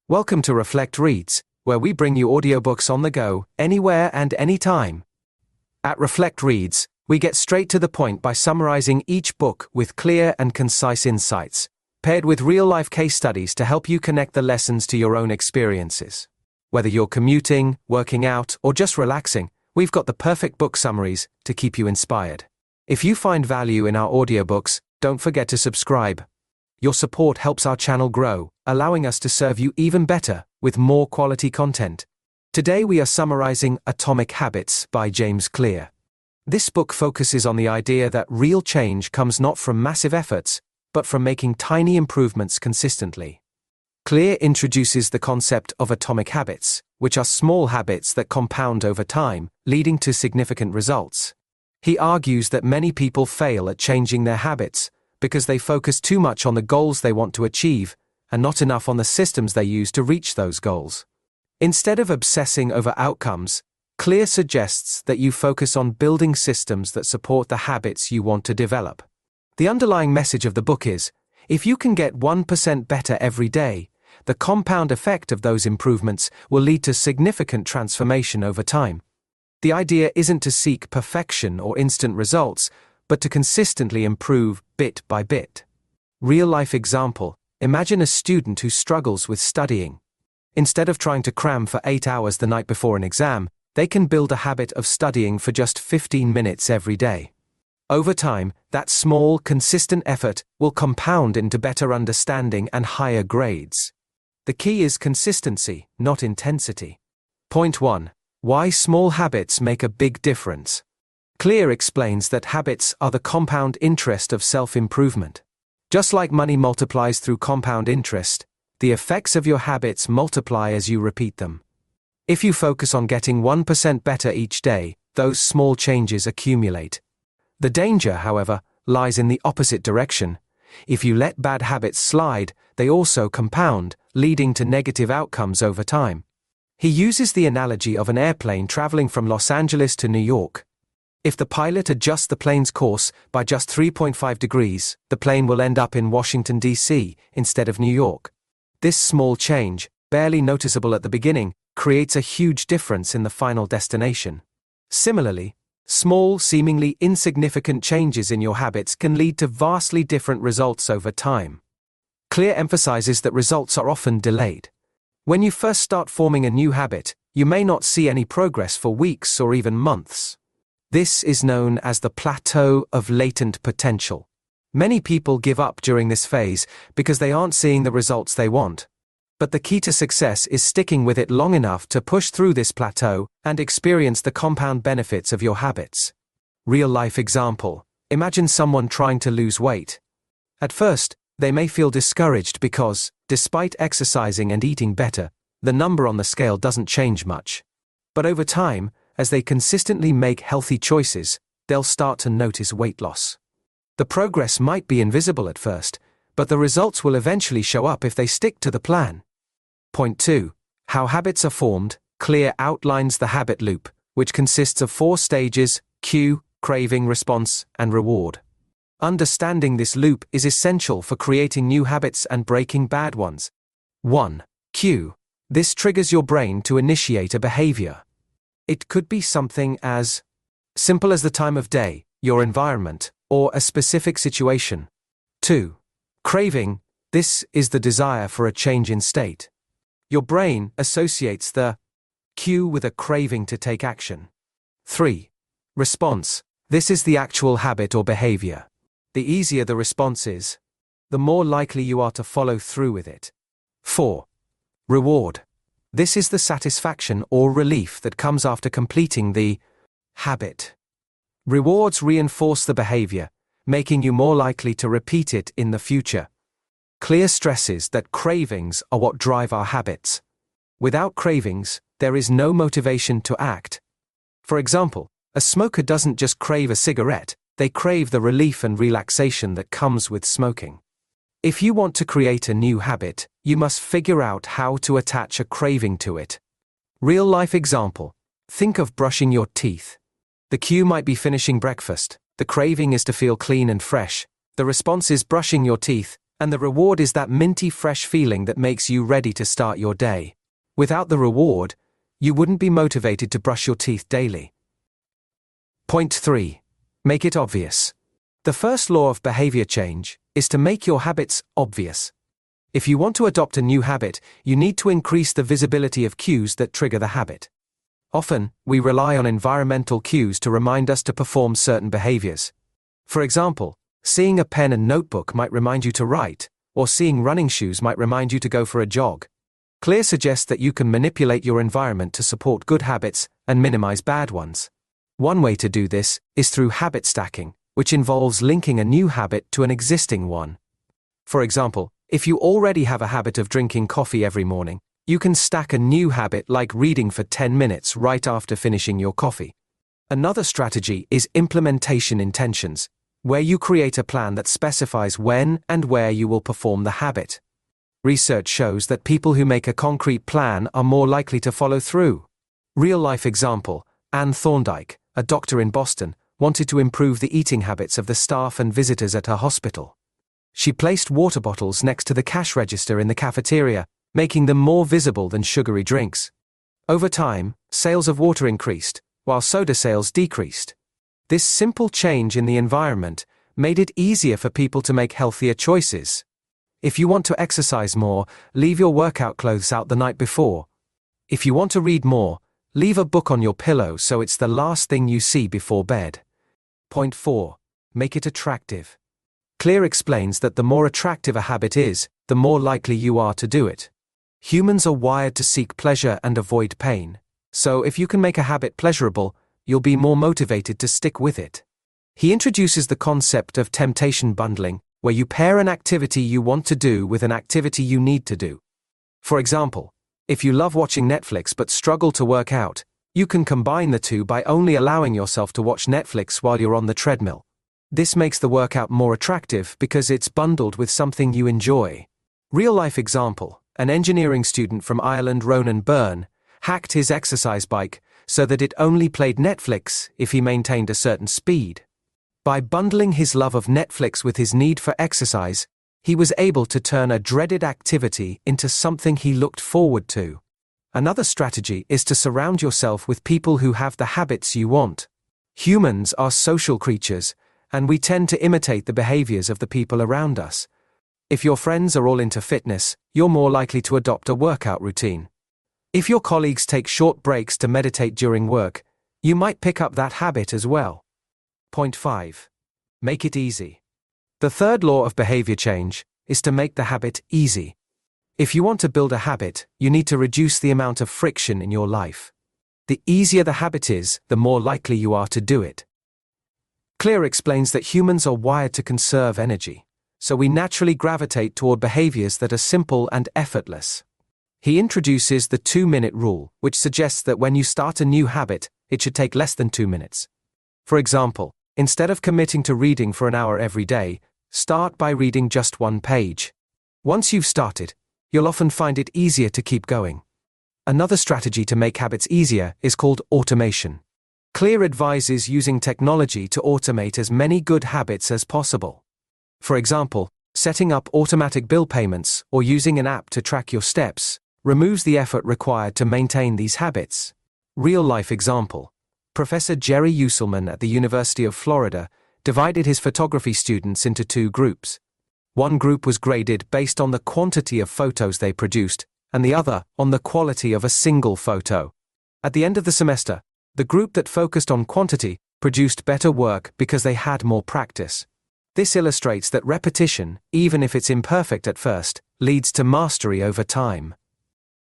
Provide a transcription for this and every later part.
Welcome to Reflect Reads, where we bring you audiobooks on the go, anywhere and anytime. At Reflect Reads, we get straight to the point by summarizing each book with clear and concise insights, paired with real-life case studies to help you connect the lessons to your own experiences. Whether you're commuting, working out, or just relaxing, we've got the perfect book summaries to keep you inspired. If you find value in our audiobooks, don't forget to subscribe. Your support helps our channel grow, allowing us to serve you even better with more quality content. Today we are summarizing Atomic Habits by James Clear. This book focuses on the idea that real change comes not from massive efforts, but from making tiny improvements consistently. Clear introduces the concept of atomic habits, which are small habits that compound over time, leading to significant results. He argues that many people fail at changing their habits because they focus too much on the goals they want to achieve and not enough on the systems they use to reach those goals. Instead of obsessing over outcomes, Clear suggests that you focus on building systems that support the habits you want to develop. The underlying message of the book is, if you can get 1% better every day, the compound effect of those improvements will lead to significant transformation over time. The idea isn't to seek perfection or instant results, but to consistently improve bit by bit. Real-life example: imagine a student who struggles with studying. Instead of trying to cram for 8 hours the night before an exam, they can build a habit of studying for just 15 minutes every day. Over time, that small, consistent effort will compound into better understanding and higher grades. The key is consistency, not intensity. Point 1. Why small habits make a big difference. Clear explains that habits are the compound interest of self-improvement. Just like money multiplies through compound interest, the effects of your habits multiply as you repeat them. If you focus on getting 1% better each day, those small changes accumulate. The danger, however, lies in the opposite direction. If you let bad habits slide, they also compound, leading to negative outcomes over time. He uses the analogy of an airplane traveling from Los Angeles to New York. If the pilot adjusts the plane's course by just 3.5 degrees, the plane will end up in Washington, D.C., instead of New York. This small change, barely noticeable at the beginning, creates a huge difference in the final destination. Similarly, small, seemingly insignificant changes in your habits can lead to vastly different results over time. Clear emphasizes that results are often delayed. When you first start forming a new habit, you may not see any progress for weeks or even months. This is known as the plateau of latent potential. Many people give up during this phase because they aren't seeing the results they want. But the key to success is sticking with it long enough to push through this plateau and experience the compound benefits of your habits. Real-life example: imagine someone trying to lose weight. At first, they may feel discouraged because, despite exercising and eating better, the number on the scale doesn't change much. But over time, as they consistently make healthy choices, they'll start to notice weight loss. The progress might be invisible at first, but the results will eventually show up if they stick to the plan. Point 2. How habits are formed. Clear outlines the habit loop, which consists of 4 stages: cue, craving, response, and reward. Understanding this loop is essential for creating new habits and breaking bad ones. 1. Cue. This triggers your brain to initiate a behavior. It could be something as simple as the time of day, your environment, or a specific situation. 2. Craving. This is the desire for a change in state. Your brain associates the cue with a craving to take action. 3. Response. This is the actual habit or behavior. The easier the response is, the more likely you are to follow through with it. 4. Reward. This is the satisfaction or relief that comes after completing the habit. Rewards reinforce the behavior, making you more likely to repeat it in the future. Clear stresses that cravings are what drive our habits. Without cravings, there is no motivation to act. For example, a smoker doesn't just crave a cigarette, they crave the relief and relaxation that comes with smoking. If you want to create a new habit, you must figure out how to attach a craving to it. Real-life example: think of brushing your teeth. The cue might be finishing breakfast. The craving is to feel clean and fresh. The response is brushing your teeth, And the reward is that minty fresh feeling that makes you ready to start your day. Without the reward, you wouldn't be motivated to brush your teeth daily. Point 3. Make it obvious. The first law of behavior change is to make your habits obvious. If you want to adopt a new habit, you need to increase the visibility of cues that trigger the habit. Often, we rely on environmental cues to remind us to perform certain behaviors. For example, seeing a pen and notebook might remind you to write, or seeing running shoes might remind you to go for a jog. Clear suggests that you can manipulate your environment to support good habits and minimize bad ones. One way to do this is through habit stacking, which involves linking a new habit to an existing one. For example, if you already have a habit of drinking coffee every morning, you can stack a new habit like reading for 10 minutes right after finishing your coffee. Another strategy is implementation intentions, where you create a plan that specifies when and where you will perform the habit. Research shows that people who make a concrete plan are more likely to follow through. Real-life example, Anne Thorndike, a doctor in Boston, wanted to improve the eating habits of the staff and visitors at her hospital. She placed water bottles next to the cash register in the cafeteria, making them more visible than sugary drinks. Over time, sales of water increased, while soda sales decreased. This simple change in the environment made it easier for people to make healthier choices. If you want to exercise more, leave your workout clothes out the night before. If you want to read more, leave a book on your pillow so it's the last thing you see before bed. Point 4. Make it attractive. Clear explains that the more attractive a habit is, the more likely you are to do it. Humans are wired to seek pleasure and avoid pain, so if you can make a habit pleasurable, you'll be more motivated to stick with it. He introduces the concept of temptation bundling, where you pair an activity you want to do with an activity you need to do. For example, if you love watching Netflix but struggle to work out, you can combine the two by only allowing yourself to watch Netflix while you're on the treadmill. This makes the workout more attractive because it's bundled with something you enjoy. Real-life example, an engineering student from Ireland, Ronan Byrne, hacked his exercise bike so that it only played Netflix if he maintained a certain speed. By bundling his love of Netflix with his need for exercise, he was able to turn a dreaded activity into something he looked forward to. Another strategy is to surround yourself with people who have the habits you want. Humans are social creatures, and we tend to imitate the behaviors of the people around us. If your friends are all into fitness, you're more likely to adopt a workout routine. If your colleagues take short breaks to meditate during work, you might pick up that habit as well. Point 5. Make it easy. The third law of behavior change is to make the habit easy. If you want to build a habit, you need to reduce the amount of friction in your life. The easier the habit is, the more likely you are to do it. Clear explains that humans are wired to conserve energy, so we naturally gravitate toward behaviors that are simple and effortless. He introduces the 2-minute rule, which suggests that when you start a new habit, it should take less than 2 minutes. For example, instead of committing to reading for an hour every day, start by reading just 1 page. Once you've started, you'll often find it easier to keep going. Another strategy to make habits easier is called automation. Clear advises using technology to automate as many good habits as possible. For example, setting up automatic bill payments or using an app to track your steps removes the effort required to maintain these habits. Real-life example, Professor Jerry Uselman at the University of Florida divided his photography students into 2 groups. One group was graded based on the quantity of photos they produced, and the other on the quality of a single photo. At the end of the semester, the group that focused on quantity produced better work because they had more practice. This illustrates that repetition, even if it's imperfect at first, leads to mastery over time.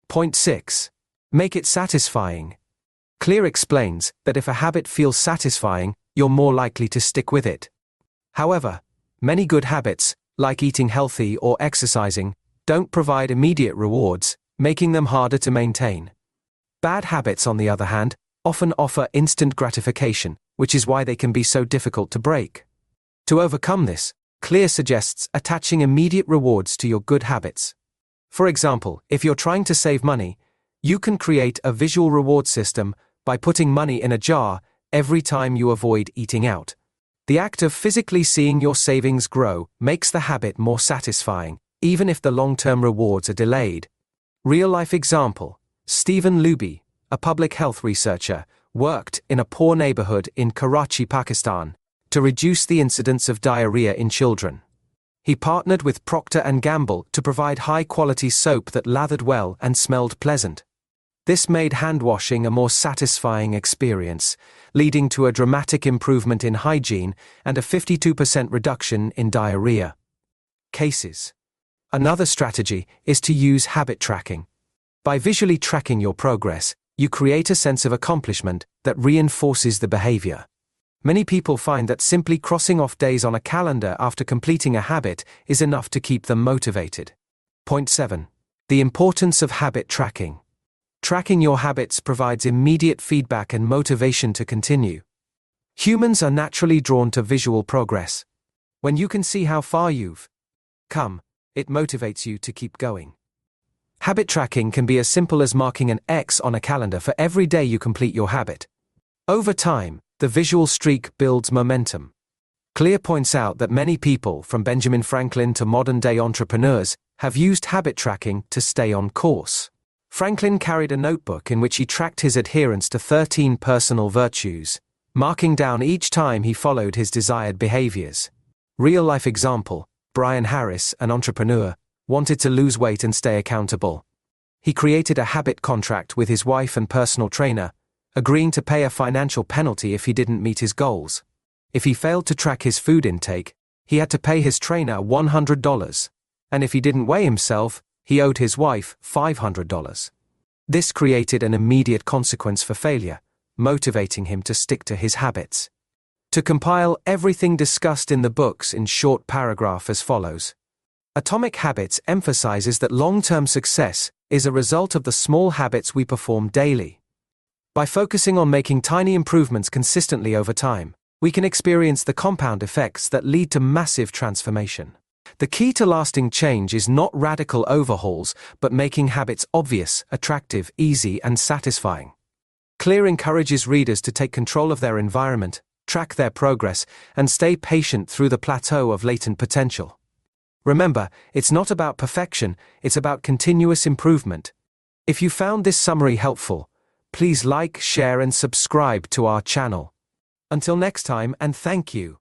Point 6. Make it satisfying. Clear explains that if a habit feels satisfying, you're more likely to stick with it. However, many good habits, like eating healthy or exercising, don't provide immediate rewards, making them harder to maintain. Bad habits, on the other hand, often offer instant gratification, which is why they can be so difficult to break. To overcome this, Clear suggests attaching immediate rewards to your good habits. For example, if you're trying to save money, you can create a visual reward system by putting money in a jar every time you avoid eating out. The act of physically seeing your savings grow makes the habit more satisfying, even if the long-term rewards are delayed. Real-life example: Stephen Luby, a public health researcher, worked in a poor neighborhood in Karachi, Pakistan, to reduce the incidence of diarrhea in children. He partnered with Procter & Gamble to provide high-quality soap that lathered well and smelled pleasant. This made hand-washing a more satisfying experience, leading to a dramatic improvement in hygiene and a 52% reduction in diarrhea cases. Another strategy is to use habit tracking. By visually tracking your progress, you create a sense of accomplishment that reinforces the behavior. Many people find that simply crossing off days on a calendar after completing a habit is enough to keep them motivated. Point 7. The importance of habit tracking. Tracking your habits provides immediate feedback and motivation to continue. Humans are naturally drawn to visual progress. When you can see how far you've come, it motivates you to keep going. Habit tracking can be as simple as marking an X on a calendar for every day you complete your habit. Over time, the visual streak builds momentum. Clear points out that many people, from Benjamin Franklin to modern-day entrepreneurs, have used habit tracking to stay on course. Franklin carried a notebook in which he tracked his adherence to 13 personal virtues, marking down each time he followed his desired behaviors. Real-life example: Brian Harris, an entrepreneur, wanted to lose weight and stay accountable. He created a habit contract with his wife and personal trainer, agreeing to pay a financial penalty if he didn't meet his goals. If he failed to track his food intake, he had to pay his trainer $100, and if he didn't weigh himself, he owed his wife $500. This created an immediate consequence for failure, motivating him to stick to his habits. To compile everything discussed in the books in short paragraph as follows. Atomic Habits emphasizes that long-term success is a result of the small habits we perform daily. By focusing on making tiny improvements consistently over time, we can experience the compound effects that lead to massive transformation. The key to lasting change is not radical overhauls, but making habits obvious, attractive, easy, and satisfying. Clear encourages readers to take control of their environment, track their progress, and stay patient through the plateau of latent potential. Remember, it's not about perfection, it's about continuous improvement. If you found this summary helpful, please like, share, and subscribe to our channel. Until next time, and thank you.